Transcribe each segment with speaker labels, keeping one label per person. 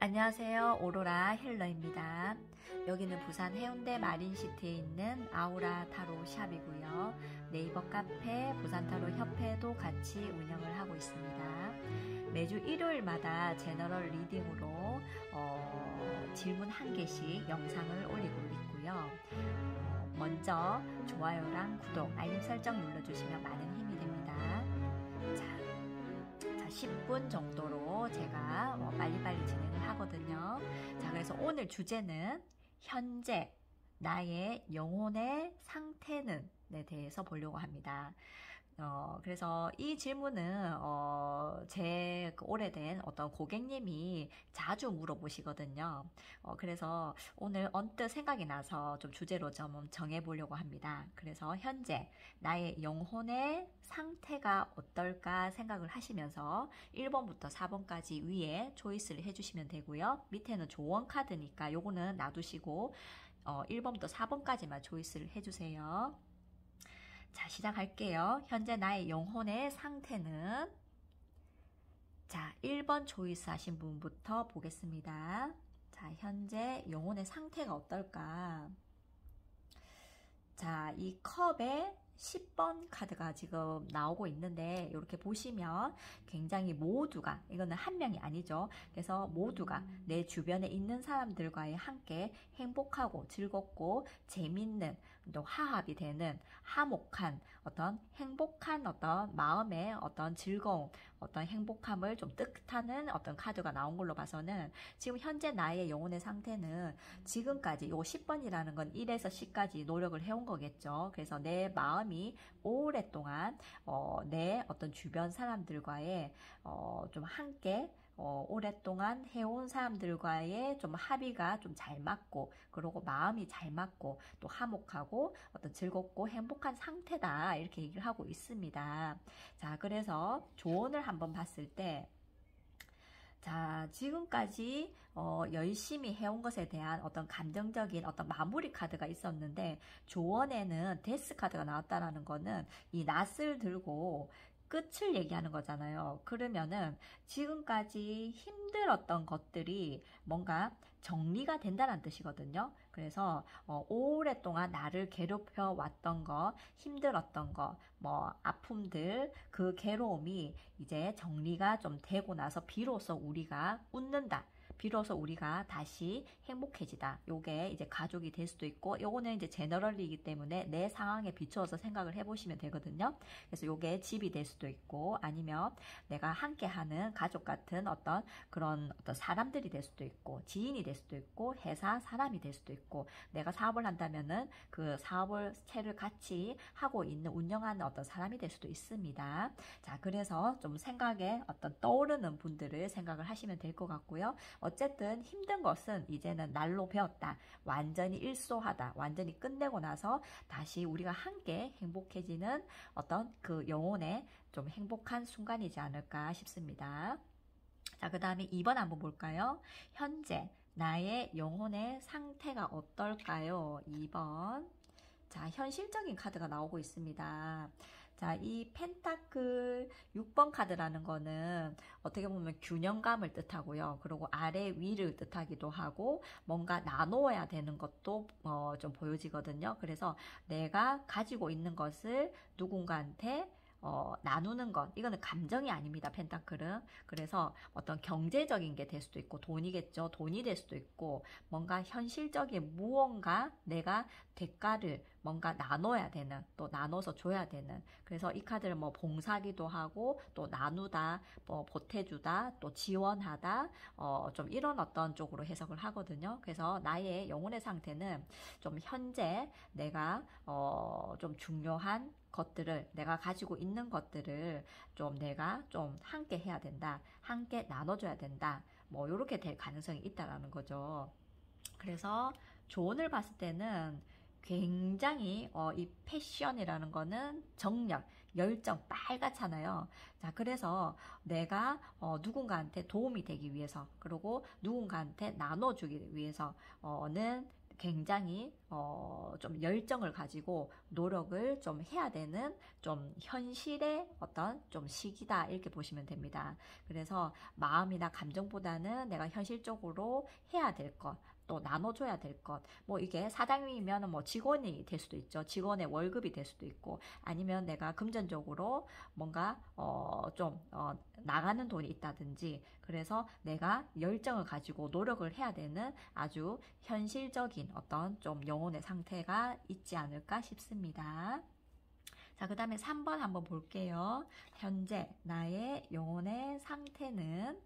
Speaker 1: 안녕하세요. 오로라 힐러입니다. 여기는 부산 해운대 마린시티에 있는 아우라 타로 샵이고요. 네이버 카페 부산타로 협회도 같이 운영을 하고 있습니다. 매주 일요일마다 제너럴 리딩으로 질문 한 개씩 영상을 올리고 있고요. 먼저 좋아요랑 구독, 알림 설정 눌러주시면 많은 힘이 됩니다. 자, 10분 정도로 제가 빨리빨리 진행을 하거든요. 자, 그래서 오늘 주제는 현재 나의 영혼의 상태는 에 대해서 보려고 합니다. 그래서 이 질문은 제 오래된 어떤 고객님이 자주 물어보시거든요. 그래서 오늘 언뜻 생각이 나서 좀 주제로 좀 정해보려고 합니다. 그래서 현재 나의 영혼의 상태가 어떨까 생각을 하시면서 1번부터 4번까지 위에 초이스를 해주시면 되고요. 밑에는 조언 카드니까 요거는 놔두시고 1번부터 4번까지만 초이스를 해주세요. 자, 시작할게요. 현재 나의 영혼의 상태는, 자, 1번 초이스 하신 분부터 보겠습니다. 자, 현재 영혼의 상태가 어떨까? 자, 이 컵에 10번 카드가 지금 나오고 있는데 이렇게 보시면 굉장히 모두가, 이거는 한 명이 아니죠. 그래서 모두가 내 주변에 있는 사람들과의 함께 행복하고 즐겁고 재밌는, 또 화합이 되는 화목한 어떤 행복한 어떤 마음의 어떤 즐거움, 어떤 행복함을 좀 뜻하는 어떤 카드가 나온 걸로 봐서는 지금 현재 나의 영혼의 상태는 지금까지 요 10번이라는 건 1에서 10까지 노력을 해온 거겠죠. 그래서 내 마음이 오랫동안 내 어떤 주변 사람들과의 좀 함께 오랫동안 해온 사람들과의 좀 합의가 좀 잘 맞고, 그리고 마음이 잘 맞고 또 화목하고 어떤 즐겁고 행복한 상태다, 이렇게 얘기를 하고 있습니다. 자, 그래서 조언을 한번 봤을 때, 자, 지금까지 열심히 해온 것에 대한 어떤 감정적인 어떤 마무리 카드가 있었는데, 조언에는 데스 카드가 나왔다라는 거는 이 낫을 들고 끝을 얘기하는 거잖아요. 그러면은 지금까지 힘들었던 것들이 뭔가 정리가 된다는 뜻이거든요. 그래서 오랫동안 나를 괴롭혀 왔던 거, 힘들었던 거, 뭐 아픔들, 그 괴로움이 이제 정리가 좀 되고 나서 비로소 우리가 웃는다, 비로소 우리가 다시 행복해지다. 요게 이제 가족이 될 수도 있고, 요거는 이제 제너럴리이기 때문에 내 상황에 비추어서 생각을 해보시면 되거든요. 그래서 요게 집이 될 수도 있고, 아니면 내가 함께하는 가족 같은 어떤 그런 어떤 사람들이 될 수도 있고, 지인이 될 수도 있고, 회사 사람이 될 수도 있고, 내가 사업을 한다면은 그 사업을 채를 같이 하고 있는, 운영하는 어떤 사람이 될 수도 있습니다. 자, 그래서 좀 생각에 어떤 떠오르는 분들을 생각을 하시면 될 것 같고요. 어쨌든 힘든 것은 이제는 날로 배웠다, 완전히 일소하다, 완전히 끝내고 나서 다시 우리가 함께 행복해지는 어떤 그 영혼의 좀 행복한 순간이지 않을까 싶습니다. 자, 그 다음에 2번 한번 볼까요? 현재 나의 영혼의 상태가 어떨까요? 2번. 자, 현실적인 카드가 나오고 있습니다. 자, 이 펜타클 6번 카드라는 거는 어떻게 보면 균형감을 뜻하고요. 그리고 아래 위를 뜻하기도 하고, 뭔가 나누어야 되는 것도 좀 보여지거든요. 그래서 내가 가지고 있는 것을 누군가한테 나누는 것, 이거는 감정이 아닙니다, 펜타클은. 그래서 어떤 경제적인 게 될 수도 있고, 돈이겠죠. 돈이 될 수도 있고, 뭔가 현실적인 무언가 내가 대가를 뭔가 나눠야 되는, 또 나눠서 줘야 되는. 그래서 이 카드를 뭐 봉사기도 하고, 또 나누다, 뭐 보태주다, 또 지원하다, 좀 이런 어떤 쪽으로 해석을 하거든요. 그래서 나의 영혼의 상태는 좀 현재 내가 좀 중요한 것들을, 내가 가지고 있는 것들을 좀 내가 좀 함께 해야 된다, 함께 나눠줘야 된다, 뭐 이렇게 될 가능성이 있다라는 거죠. 그래서 조언을 봤을 때는 굉장히 이 패션이라는 거는 정력, 열정 빨갛잖아요. 자, 그래서 내가 누군가한테 도움이 되기 위해서, 그리고 누군가한테 나눠주기 위해서는 굉장히 좀 열정을 가지고 노력을 좀 해야 되는 좀 현실의 어떤 좀 시기다 이렇게 보시면 됩니다. 그래서 마음이나 감정보다는 내가 현실적으로 해야 될 것, 또 나눠줘야 될 것, 뭐 이게 사장님이면 뭐 직원이 될 수도 있죠. 직원의 월급이 될 수도 있고, 아니면 내가 금전적으로 뭔가 좀 나가는 돈이 있다든지, 그래서 내가 열정을 가지고 노력을 해야 되는 아주 현실적인 어떤 좀 영혼의 상태가 있지 않을까 싶습니다. 자, 그 다음에 3번 한번 볼게요. 현재 나의 영혼의 상태는,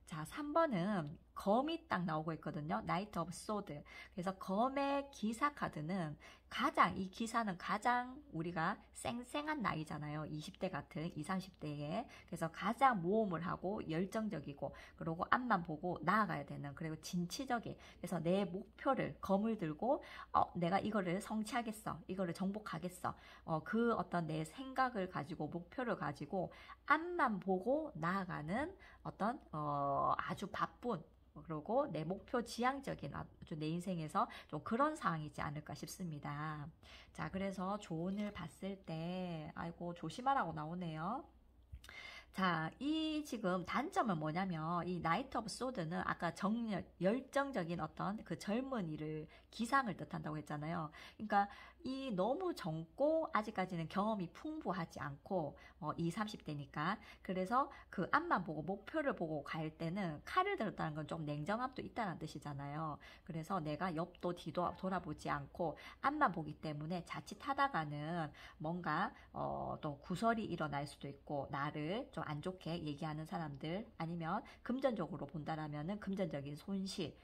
Speaker 1: 자, 3번은 검이 딱 나오고 있거든요. 나이트 오브 소드. 그래서 검의 기사 카드는 이 기사는 가장 우리가 쌩쌩한 나이잖아요. 20대 같은 20, 30대에. 그래서 가장 모험을 하고 열정적이고, 그리고 앞만 보고 나아가야 되는, 그리고 진취적인. 그래서 내 목표를, 검을 들고, 내가 이거를 성취하겠어. 이거를 정복하겠어. 그 어떤 내 생각을 가지고, 목표를 가지고, 앞만 보고 나아가는 어떤, 아주 바쁜, 그리고 내 목표 지향적인 아주 내 인생에서 좀 그런 상황이지 않을까 싶습니다. 자, 그래서 조언을 봤을 때, 아이고, 조심하라고 나오네요. 자, 이 지금 단점은 뭐냐면, 이 나이트 오브 소드는 아까 열정적인 어떤 그 젊은이를, 기상을 뜻한다고 했잖아요. 그러니까 이 너무 젊고 아직까지는 경험이 풍부하지 않고 20, 30대니까 그래서 그 앞만 보고 목표를 보고 갈 때는 칼을 들었다는 건 좀 냉정함도 있다는 뜻이잖아요. 그래서 내가 옆도 뒤도 돌아보지 않고 앞만 보기 때문에 자칫하다가는 뭔가 또 구설이 일어날 수도 있고 나를 좀 안 좋게 얘기하는 사람들 아니면 금전적으로 본다라면은 금전적인 손실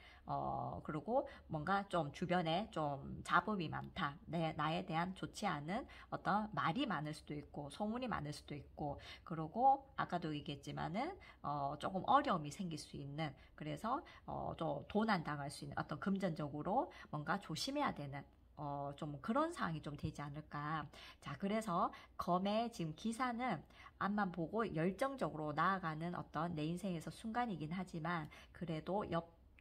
Speaker 1: 그리고 뭔가 좀 주변에 좀 잡음이 많다. 나에 대한 좋지 않은 어떤 말이 많을 수도 있고, 소문이 많을 수도 있고, 그리고 아까도 얘기했지만은, 조금 어려움이 생길 수 있는, 그래서, 좀 도난 당할 수 있는 어떤 금전적으로 뭔가 조심해야 되는, 좀 그런 상황이 좀 되지 않을까. 자, 그래서 검의 지금 기사는 앞만 보고 열정적으로 나아가는 어떤 내 인생에서 순간이긴 하지만, 그래도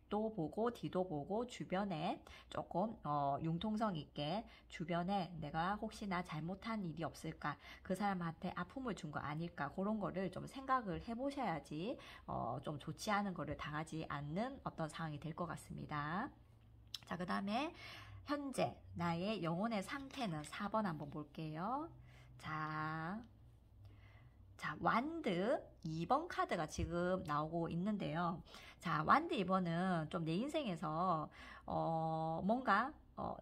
Speaker 1: 도 보고 뒤도 보고 주변에 조금 융통성 있게 주변에 내가 혹시나 잘못한 일이 없을까 그 사람한테 아픔을 준 거 아닐까 그런 거를 좀 생각을 해보셔야지 좀 좋지 않은 거를 당하지 않는 어떤 상황이 될 것 같습니다. 자, 그 다음에 현재 나의 영혼의 상태는 4번 한번 볼게요. 자, 완드 2번 카드가 지금 나오고 있는데요. 자, 완드 2번은 좀 내 인생에서, 뭔가,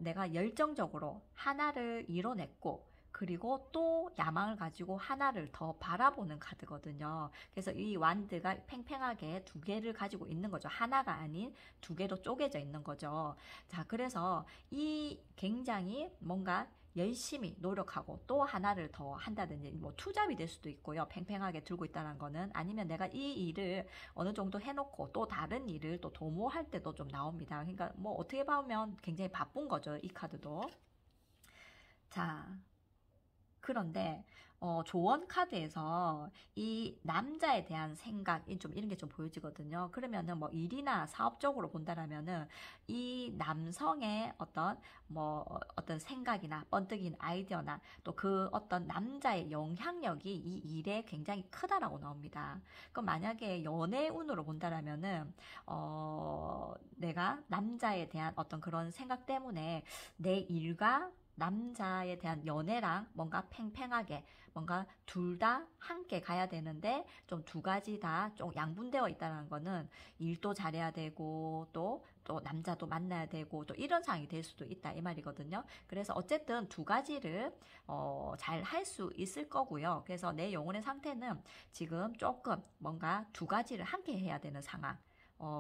Speaker 1: 내가 열정적으로 하나를 이뤄냈고, 그리고 또 야망을 가지고 하나를 더 바라보는 카드거든요. 그래서 이 완드가 팽팽하게 두 개를 가지고 있는 거죠. 하나가 아닌 두 개로 쪼개져 있는 거죠. 자, 그래서 이 굉장히 뭔가 열심히 노력하고 또 하나를 더 한다든지 뭐 투잡이 될 수도 있고요. 팽팽하게 들고 있다는 거는 아니면 내가 이 일을 어느 정도 해놓고 또 다른 일을 또 도모할 때도 좀 나옵니다. 그러니까 뭐 어떻게 보면 굉장히 바쁜 거죠. 이 카드도. 자, 그런데 조언 카드에서 이 남자에 대한 생각 좀 이런 게 좀 보여지거든요. 그러면은 뭐 일이나 사업적으로 본다라면은 이 남성의 어떤 생각이나 번뜩인 아이디어나 또 그 어떤 남자의 영향력이 이 일에 굉장히 크다라고 나옵니다. 그럼 만약에 연애운으로 본다라면은 내가 남자에 대한 어떤 그런 생각 때문에 내 일과 남자에 대한 연애랑 뭔가 팽팽하게 뭔가 둘 다 함께 가야 되는데 좀 두 가지 다 좀 양분되어 있다는 거는 일도 잘해야 되고 또 남자도 만나야 되고 또 이런 상황이 될 수도 있다 이 말이거든요. 그래서 어쨌든 두 가지를 잘 할 수 있을 거고요. 그래서 내 영혼의 상태는 지금 조금 뭔가 두 가지를 함께 해야 되는 상황.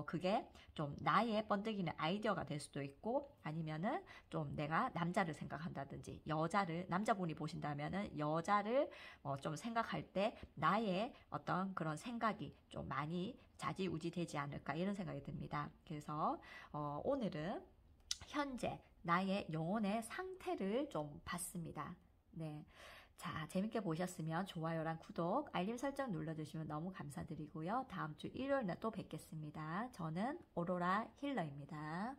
Speaker 1: 그게 좀 나의 번뜩이는 아이디어가 될 수도 있고 아니면은 좀 내가 남자를 생각한다든지 남자분이 보신다면은 여자를 좀 생각할 때 나의 어떤 그런 생각이 좀 많이 좌지우지 되지 않을까 이런 생각이 듭니다. 그래서 오늘은 현재 나의 영혼의 상태를 좀 봤습니다. 네. 자, 재밌게 보셨으면 좋아요랑 구독, 알림 설정 눌러주시면 너무 감사드리고요. 다음 주 일요일날 또 뵙겠습니다. 저는 오로라 힐러입니다.